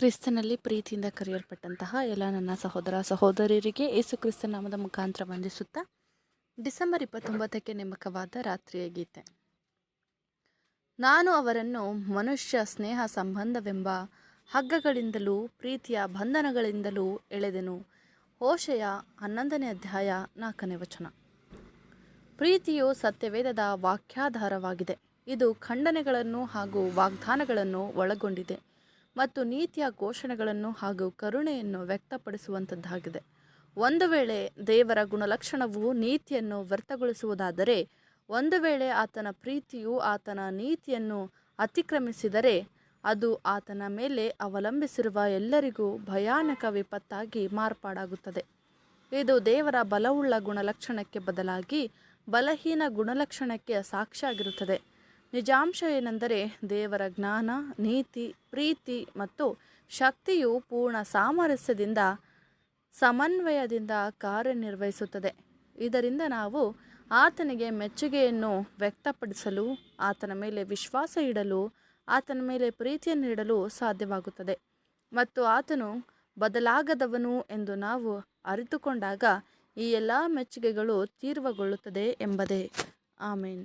ಕ್ರಿಸ್ತನಲ್ಲಿ ಪ್ರೀತಿಯಿಂದ ಕರೆಯಲ್ಪಟ್ಟಂತಹ ಎಲ್ಲ ನನ್ನ ಸಹೋದರ ಸಹೋದರಿಯರಿಗೆ ಯೇಸು ಕ್ರಿಸ್ತ ನಾಮದ ಮುಖಾಂತರ ವಂದಿಸುತ್ತಾ ಡಿಸೆಂಬರ್ 29ಕ್ಕೆ ನೇಮಕವಾದ ರಾತ್ರಿಯ ಗೀತೆ. ನಾನು ಅವರನ್ನು ಮನುಷ್ಯ ಸ್ನೇಹ ಸಂಬಂಧವೆಂಬ ಹಗ್ಗಗಳಿಂದಲೂ ಪ್ರೀತಿಯ ಬಂಧನಗಳಿಂದಲೂ ಎಳೆದೆನು. ಹೋಶೆಯ 11ನೇ ಅಧ್ಯಾಯ 4ನೇ ವಚನ. ಪ್ರೀತಿಯು ಸತ್ಯವೇದದ ವಾಕ್ಯಾಧಾರವಾಗಿದೆ. ಇದು ಖಂಡನೆಗಳನ್ನು ಹಾಗೂ ವಾಗ್ದಾನಗಳನ್ನು ಒಳಗೊಂಡಿದೆ ಮತ್ತು ನೀತಿಯ ಘೋಷಣೆಗಳನ್ನು ಹಾಗೂ ಕರುಣೆಯನ್ನು ವ್ಯಕ್ತಪಡಿಸುವಂಥದ್ದಾಗಿದೆ. ಒಂದು ವೇಳೆ ದೇವರ ಗುಣಲಕ್ಷಣವು ನೀತಿಯನ್ನು ವ್ಯರ್ಥಗೊಳಿಸುವುದಾದರೆ, ಒಂದು ವೇಳೆ ಆತನ ಪ್ರೀತಿಯು ಆತನ ನೀತಿಯನ್ನು ಅತಿಕ್ರಮಿಸಿದರೆ, ಅದು ಆತನ ಮೇಲೆ ಅವಲಂಬಿಸಿರುವ ಎಲ್ಲರಿಗೂ ಭಯಾನಕ ವಿಪತ್ತಾಗಿ ಮಾರ್ಪಾಡಾಗುತ್ತದೆ. ಇದು ದೇವರ ಬಲವುಳ್ಳ ಗುಣಲಕ್ಷಣಕ್ಕೆ ಬದಲಾಗಿ ಬಲಹೀನ ಗುಣಲಕ್ಷಣಕ್ಕೆ ಸಾಕ್ಷಿಯಾಗಿರುತ್ತದೆ. ನಿಜಾಂಶ ಏನೆಂದರೆ, ದೇವರ ಜ್ಞಾನ, ನೀತಿ, ಪ್ರೀತಿ ಮತ್ತು ಶಕ್ತಿಯು ಪೂರ್ಣ ಸಾಮರಸ್ಯದಿಂದ ಸಮನ್ವಯದಿಂದ ಕಾರ್ಯನಿರ್ವಹಿಸುತ್ತದೆ. ಇದರಿಂದ ನಾವು ಆತನಿಗೆ ಮೆಚ್ಚುಗೆಯನ್ನು ವ್ಯಕ್ತಪಡಿಸಲು, ಆತನ ಮೇಲೆ ವಿಶ್ವಾಸ ಇಡಲು, ಆತನ ಮೇಲೆ ಪ್ರೀತಿಯನ್ನು ಇಡಲು ಸಾಧ್ಯವಾಗುತ್ತದೆ. ಮತ್ತು ಆತನು ಬದಲಾಗದವನು ಎಂದು ನಾವು ಅರಿತುಕೊಂಡಾಗ ಈ ಎಲ್ಲ ಮೆಚ್ಚುಗೆಗಳು ತೀವ್ರಗೊಳ್ಳುತ್ತದೆ ಎಂಬುದೇ. ಆಮೇನ್.